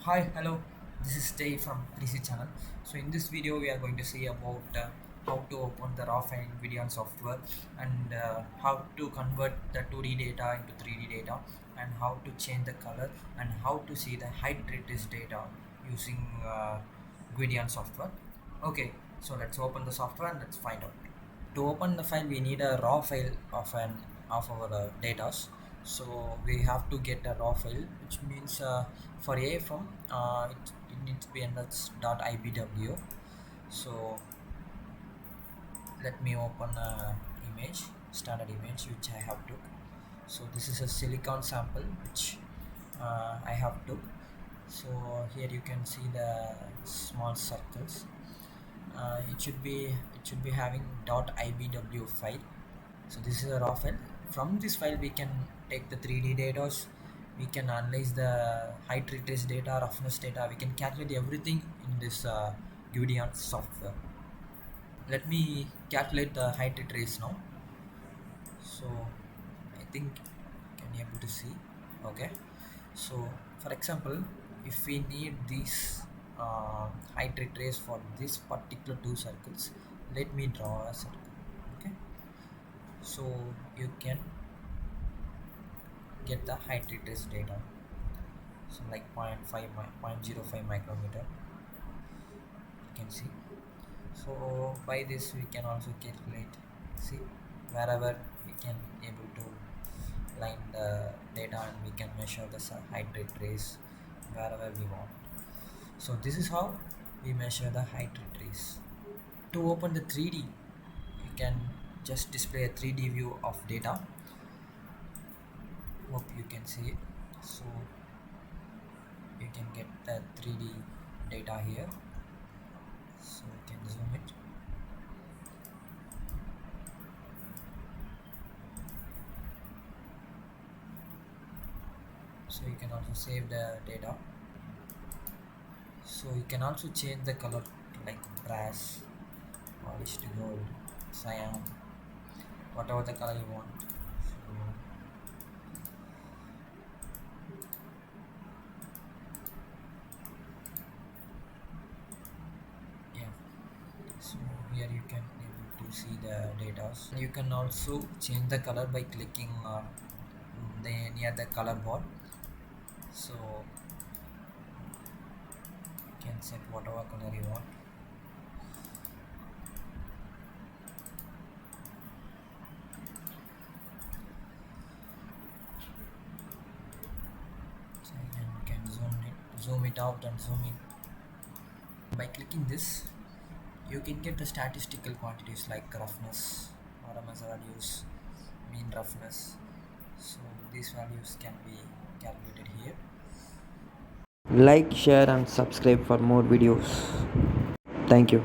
Hi, hello. This is Dave from 3C channel. So in this video, we are going to see about how to open the raw file in Gwyddion software and how to convert the 2D data into 3D data and how to change the color and how to see the height trace data using Gwyddion software. Okay, so let's open the software and let's find out. To open the file, we need a raw file of our data. So we have to get a raw file, which means for a from it needs to be in .ibw. So let me open a image, standard image, which I have took. So this is a silicon sample which I have took. So here you can see the small circles. It should be having .ibw file. So this is a raw file. From this file we can take the 3D data, we can analyze the height retrace data, roughness data, we can calculate everything in this Gwyddion software. Let me calculate the height retrace now. So I think you can be able to see. Okay, so for example, if we need this height retrace for this particular two circles, let me draw a circle. Okay, so you can get the height retrace data, so like 0.05 micrometer you can see. So by this we can also calculate, see, wherever we can able to line the data and we can measure the height retrace wherever we want. So this is how we measure the height retrace. To open the 3D, you can just display a 3D view of data. Hope you can see it. So you can get the 3D data here. So you can zoom it. So you can also save the data. So you can also change the color to like brass, polished gold, cyan, whatever the color you want. So yeah, so here you can able to see the data. You can also change the color by clicking near the color bar. So you can set whatever color you want. So you can zoom it out and zoom in. By clicking this, you can get the statistical quantities like roughness, RMS values, mean roughness. So these values can be calculated here. Like, share, and subscribe for more videos. Thank you.